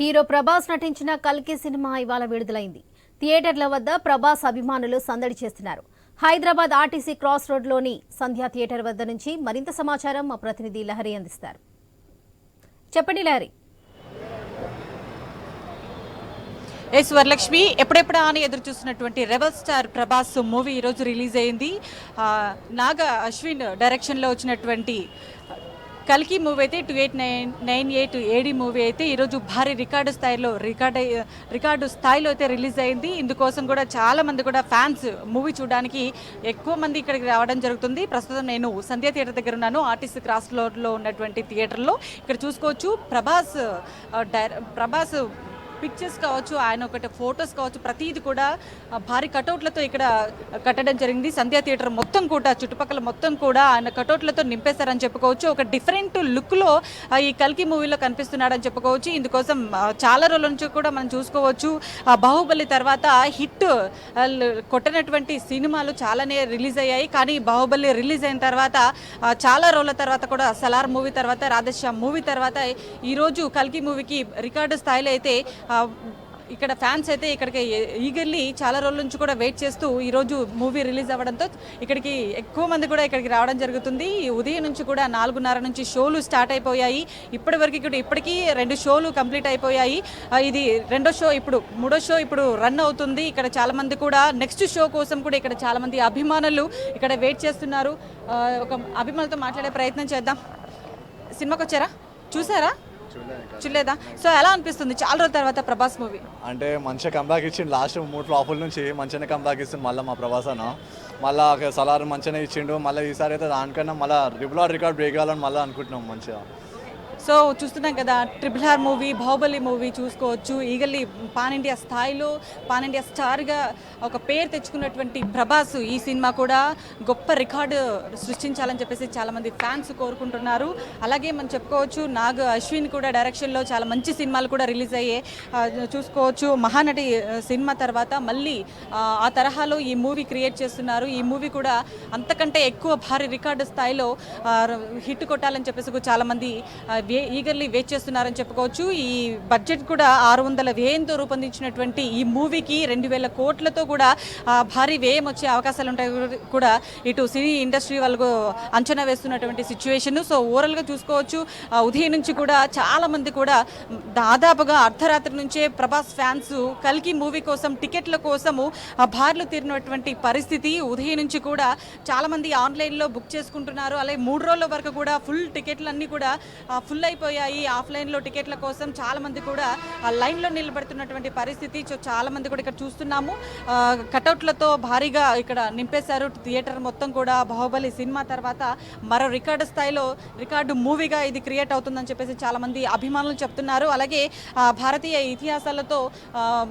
Hero Prabhas నటించిన కల్కి cinema ఇవాళ విడుదలైంది. థియేటర్ల వద్ద ప్రభాస్ అభిమానులు సందడి చేస్తున్నారు. హైదరాబాద్ ఆర్టీసీ క్రాస్ రోడ్లోని సంధ్యా థియేటర్ వద్ద నుంచి మరింత సమాచారం మా ప్రతినిధి లహరి అందిస్తారు. చెప్పండి లహరి. ఎస్ వరలక్ష్మి, ఎప్పుడెప్పుడా అని ఎదురు చూస్తున్నటువంటి రెబల్ స్టార్ ప్రభాస్ మూవీ ఈరోజు రిలీజ్ అయింది. నాగ అశ్విన్ డైరెక్షన్లో వచ్చినటువంటి కల్కి మూవీ అయితే 2898 ఏడి మూవీ అయితే ఈరోజు భారీ రికార్డు స్థాయిలో అయితే రిలీజ్ అయింది. ఇందుకోసం కూడా చాలా మంది కూడా ఫ్యాన్స్ మూవీ చూడడానికి ఎక్కువ మంది ఇక్కడికి రావడం జరుగుతుంది. ప్రస్తుతం నేను సంధ్యా థియేటర్ దగ్గర ఉన్నాను, ఆర్టీసీ క్రాస్ రోడ్లో ఉన్నటువంటి థియేటర్లో. ఇక్కడ చూసుకోవచ్చు ప్రభాస్ పిక్చర్స్ కావచ్చు, ఆయన ఒకటి ఫొటోస్ కావచ్చు, ప్రతిదీ కూడా భారీ కటౌట్లతో ఇక్కడ కట్టడం జరిగింది. సంధ్యా థియేటర్ మొత్తం కూడా చుట్టుపక్కల మొత్తం కూడా ఆయన కటౌట్లతో నింపేశారని చెప్పుకోవచ్చు. ఒక డిఫరెంట్ లుక్లో ఈ కల్కి మూవీలో కనిపిస్తున్నాడని చెప్పుకోవచ్చు. ఇందుకోసం చాలా రోజుల నుంచి కూడా మనం చూసుకోవచ్చు. బాహుబలి తర్వాత హిట్ కొట్టినటువంటి సినిమాలు చాలానే రిలీజ్ అయ్యాయి. కానీ బాహుబలి రిలీజ్ అయిన తర్వాత చాలా రోజుల తర్వాత కూడా సలార్ మూవీ తర్వాత, రాధేశ్యామ్ మూవీ తర్వాత ఈరోజు కల్కి మూవీకి రికార్డు స్థాయిలో అయితే ఇక్కడ ఫ్యాన్స్ అయితే ఇక్కడికి ఈగర్లీ చాలా రోజుల నుంచి కూడా వెయిట్ చేస్తూ ఈరోజు మూవీ రిలీజ్ అవ్వడంతో ఇక్కడికి ఎక్కువ మంది కూడా ఇక్కడికి రావడం జరుగుతుంది. ఉదయం నుంచి కూడా 4:30 నుంచి షోలు స్టార్ట్ అయిపోయాయి. ఇప్పటికీ 2 షోలు కంప్లీట్ అయిపోయాయి. ఇది రెండో షో, ఇప్పుడు మూడో షో ఇప్పుడు రన్ అవుతుంది. ఇక్కడ చాలా మంది కూడా నెక్స్ట్ షో కోసం కూడా ఇక్కడ చాలా మంది అభిమానులు ఇక్కడ వెయిట్ చేస్తున్నారు. ఒక అభిమానులతో మాట్లాడే ప్రయత్నం చేద్దాం. సినిమాకి వచ్చారా? చూసారా? చూడలేదా? సో ఎలా అనిపిస్తుంది చాలా రోజుల తర్వాత ప్రభాస్ మూవీ? అంటే మంచిగా కంబ్యాక్ ఇచ్చిండు. లాస్ట్ 3 ఫ్లాపుల నుంచి మంచిగానే కంబ్యాక్ ఇస్తుంది మళ్ళీ మా ప్రభాస్ అన్న. మళ్ళీ సలార్ మంచిగానే ఇచ్చిండు. మళ్ళీ ఈసారి అయితే దానికన్నా మళ్ళీ రెగ్యులర్ రికార్డ్ బ్రేక్ కావాలని మళ్ళీ అనుకుంటున్నాం మంచిగా. సో చూస్తున్నాం కదా, RRR మూవీ, బాహుబలి మూవీ చూసుకోవచ్చు. ఈగల్లీ పాన్ ఇండియా స్థాయిలో పాన్ ఇండియా స్టార్గా ఒక పేరు తెచ్చుకున్నటువంటి ప్రభాస్ ఈ సినిమా కూడా గొప్ప రికార్డు సృష్టించాలని చెప్పేసి చాలామంది ఫ్యాన్స్ కోరుకుంటున్నారు. అలాగే మనం చెప్పుకోవచ్చు, నాగ్ అశ్విన్ కూడా డైరెక్షన్లో చాలా మంచి సినిమాలు కూడా రిలీజ్ అయ్యే చూసుకోవచ్చు. మహానటి సినిమా తర్వాత మళ్ళీ ఆ తరహాలో ఈ మూవీ క్రియేట్ చేస్తున్నారు. ఈ మూవీ కూడా అంతకంటే ఎక్కువ భారీ రికార్డు స్థాయిలో హిట్ కొట్టాలని చెప్పేసి చాలామంది ఈగర్లీ వెయిట్ చేస్తున్నారని చెప్పుకోవచ్చు. ఈ బడ్జెట్ కూడా 600 వ్యయంతో రూపొందించినటువంటి ఈ మూవీకి 2000 కోట్లతో కూడా భారీ వ్యయం వచ్చే అవకాశాలు ఉంటాయి కూడా ఇటు సినీ ఇండస్ట్రీ వాళ్ళకు అంచనా వేస్తున్నటువంటి సిచ్యువేషన్. సో ఓవరాల్గా చూసుకోవచ్చు, ఉదయం నుంచి కూడా చాలామంది కూడా దాదాపుగా అర్ధరాత్రి నుంచే ప్రభాస్ ఫ్యాన్స్ కల్కి మూవీ కోసం టికెట్ల కోసము బార్లు తీరినటువంటి పరిస్థితి. ఉదయం నుంచి కూడా చాలామంది ఆన్లైన్లో బుక్ చేసుకుంటున్నారు. అలాగే 3 రోజుల వరకు కూడా ఫుల్ టికెట్లన్నీ కూడా ఫుల్ అయిపోయాయి. ఆఫ్లైన్లో టికెట్ల కోసం చాలామంది కూడా లైన్లో నిలబడుతున్నటువంటి పరిస్థితి. చాలామంది కూడా ఇక్కడ చూస్తున్నాము, కటౌట్లతో భారీగా ఇక్కడ నింపేశారు థియేటర్ మొత్తం కూడా. బాహుబలి సినిమా తర్వాత మరో రికార్డు స్థాయిలో రికార్డు మూవీగా ఇది క్రియేట్ అవుతుందని చెప్పేసి చాలామంది అభిమానులు చెప్తున్నారు. అలాగే భారతీయ ఇతిహాసాలతో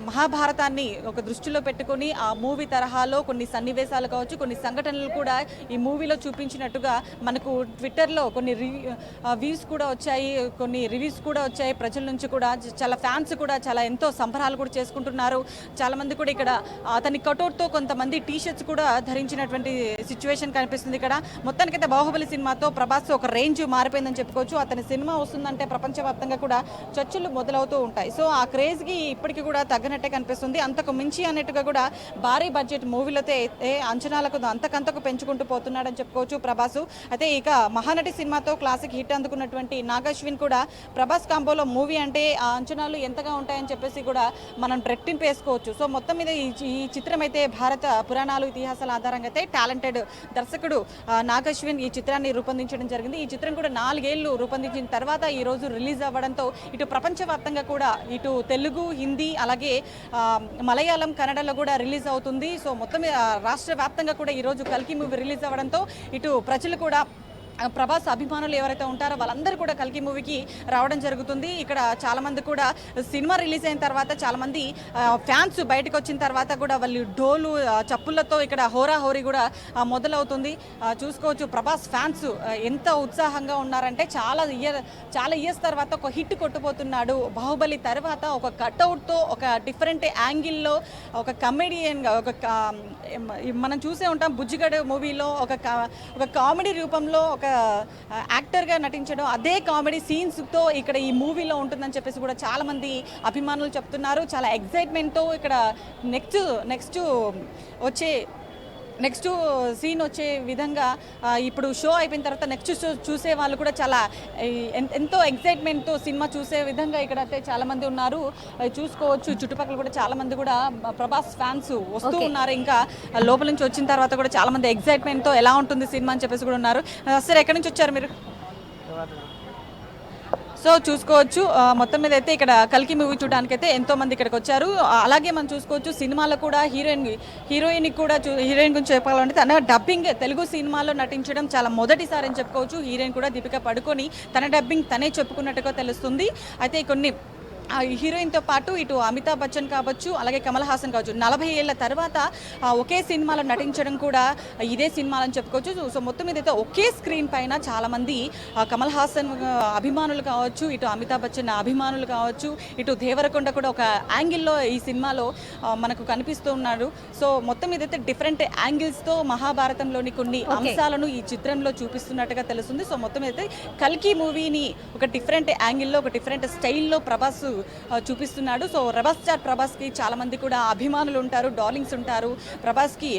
మహాభారతాన్ని ఒక దృష్టిలో పెట్టుకొని ఆ మూవీ తరహాలో కొన్ని సన్నివేశాలు కావచ్చు, కొన్ని సంఘటనలు కూడా ఈ మూవీలో చూపించినట్టుగా మనకు ట్విట్టర్లో కొన్ని వ్యూస్ కూడా వచ్చాయి, కొన్ని రివ్యూస్ కూడా వచ్చాయి. ప్రజల నుంచి కూడా చాలా ఫ్యాన్స్ కూడా చాలా ఎంతో సంబరాలు కూడా చేసుకుంటున్నారు. చాలామంది కూడా ఇక్కడ అతని కటౌట్తో కొంతమంది టీషర్ట్స్ కూడా ధరించినటువంటి సిచ్యువేషన్ కనిపిస్తుంది ఇక్కడ. మొత్తానికైతే బాహుబలి సినిమాతో ప్రభాస్ ఒక రేంజ్ మారిపోయిందని చెప్పుకోవచ్చు. అతని సినిమా వస్తుందంటే ప్రపంచవ్యాప్తంగా కూడా చర్చలు మొదలవుతూ ఉంటాయి. సో ఆ క్రేజ్కి ఇప్పటికీ కూడా తగ్గనట్టే కనిపిస్తుంది. అంతకు మించి అన్నట్టుగా కూడా భారీ బడ్జెట్ మూవీలతో అంచనాలకు అంతకంతకు పెంచుకుంటూ పోతున్నాడని చెప్పుకోవచ్చు ప్రభాస్. అయితే ఇక మహానటి సినిమాతో క్లాసిక్ హిట్ అందుకున్నటువంటి నాగశ్విన్ కూడా ప్రభాస్ కాంబోలో మూవీ అంటే ఆ అంచనాలు ఎంతగా ఉంటాయని చెప్పేసి కూడా మనం రెట్టింపు వేసుకోవచ్చు. సో మొత్తం మీద ఈ చిత్రం అయితే భారత పురాణాలు, ఇతిహాసాల ఆధారంగా అయితే టాలెంటెడ్ దర్శకుడు నాగశ్విన్ ఈ చిత్రాన్ని రూపొందించడం జరిగింది. ఈ చిత్రం కూడా 4 ఏళ్ళు రూపొందించిన తర్వాత ఈరోజు రిలీజ్ అవ్వడంతో ఇటు ప్రపంచవ్యాప్తంగా కూడా ఇటు తెలుగు, హిందీ, అలాగే మలయాళం, కన్నడలో కూడా రిలీజ్ అవుతుంది. సో మొత్తం రాష్ట్ర వ్యాప్తంగా కూడా ఈరోజు కల్కి మూవీ రిలీజ్ అవ్వడంతో ఇటు ప్రజలు కూడా ప్రభాస్ అభిమానులు ఎవరైతే ఉంటారో వాళ్ళందరూ కూడా కల్కి మూవీకి రావడం జరుగుతుంది. ఇక్కడ చాలామంది కూడా సినిమా రిలీజ్ అయిన తర్వాత చాలామంది ఫ్యాన్స్ బయటకు వచ్చిన తర్వాత కూడా వాళ్ళు డోలు చప్పులతో ఇక్కడ హోరాహోరీ కూడా మొదలవుతుంది. చూసుకోవచ్చు ప్రభాస్ ఫ్యాన్స్ ఎంత ఉత్సాహంగా ఉన్నారంటే చాలా ఇయర్స్ తర్వాత ఒక హిట్ కొట్టుపోతున్నాడు. బాహుబలి తర్వాత ఒక కట్అవుట్తో ఒక డిఫరెంట్ యాంగిల్లో ఒక కమెడియన్గా మనం చూసే ఉంటాం. బుజ్జిగడ్ మూవీలో ఒక కామెడీ రూపంలో ఒక యాక్టర్గా నటించడం, అదే కామెడీ సీన్స్తో ఇక్కడ ఈ మూవీలో ఉంటుందని చెప్పేసి కూడా చాలామంది అభిమానులు చెప్తున్నారు. చాలా ఎగ్జైట్మెంట్తో ఇక్కడ నెక్స్ట్ సీన్ వచ్చే విధంగా ఇప్పుడు షో అయిపోయిన తర్వాత నెక్స్ట్ షో చూసే వాళ్ళు కూడా చాలా ఎంతో ఎగ్జైట్మెంట్తో సినిమా చూసే విధంగా ఇక్కడ అయితే చాలామంది ఉన్నారు. చూసుకోవచ్చు చుట్టుపక్కల కూడా చాలామంది కూడా ప్రభాస్ ఫ్యాన్స్ వస్తూ ఉన్నారు. ఇంకా లోపల నుంచి వచ్చిన తర్వాత కూడా చాలామంది ఎగ్జైట్మెంట్తో ఎలా ఉంటుంది సినిమా అని చెప్పేసి కూడా ఉన్నారు. సరే, ఎక్కడి నుంచి వచ్చారు మీరు? సో చూసుకోవచ్చు, మొత్తం మీద అయితే ఇక్కడ కల్కి మూవీ చూడడానికి అయితే ఎంతోమంది ఇక్కడికి వచ్చారు. అలాగే మనం చూసుకోవచ్చు సినిమాలో కూడా హీరోయిన్ గురించి చెప్పాలంటే తన డబ్బింగ్ తెలుగు సినిమాలో నటించడం చాలా మొదటిసారి అని చెప్పుకోవచ్చు. హీరోయిన్ కూడా దీపిక పడుకొని తన డబ్బింగ్ తనే చెప్పుకున్నట్టుగా తెలుస్తుంది. అయితే కొన్ని హీరోయిన్తో పాటు ఇటు అమితాబ్ బచ్చన్ కావచ్చు, అలాగే కమల్ హాసన్ కావచ్చు, 40 ఏళ్ల తర్వాత ఒకే సినిమాలో నటించడం కూడా ఇదే సినిమా అని చెప్పుకోవచ్చు. సో మొత్తం మీద అయితే ఒకే స్క్రీన్ పైన చాలామంది కమల్ హాసన్ అభిమానులు కావచ్చు, ఇటు అమితాబ్ బచ్చన్ అభిమానులు కావచ్చు, ఇటు దేవరకొండ కూడా ఒక యాంగిల్లో ఈ సినిమాలో మనకు కనిపిస్తూ ఉన్నారు. సో మొత్తం మీద అయితే డిఫరెంట్ యాంగిల్స్తో మహాభారతంలోని కొన్ని అంశాలను ఈ చిత్రంలో చూపిస్తున్నట్టుగా తెలుస్తుంది. సో మొత్తం అయితే కల్కి మూవీని ఒక డిఫరెంట్ యాంగిల్లో, ఒక డిఫరెంట్ స్టైల్లో ప్రభాస్ చూపిస్తున్నాడు. సో రెబల్ స్టార్ ప్రభాస్కి చాలా మంది కూడా అభిమానులు ఉంటారు, డార్లింగ్స్ ఉంటారు. ప్రభాస్కి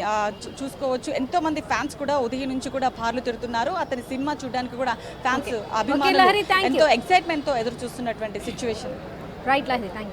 చూసుకోవచ్చు ఎంతో మంది ఫ్యాన్స్ కూడా ఉదయం నుంచి కూడా బార్లు తిరుగుతున్నారు. అతని సినిమా చూడడానికి కూడా ఫ్యాన్స్ అభిమానులు ఎంతో ఎక్సైట్మెంట్తో ఎదురు చూస్తున్నటువంటి సిచ్యువేషన్. Right Lahari, thank you.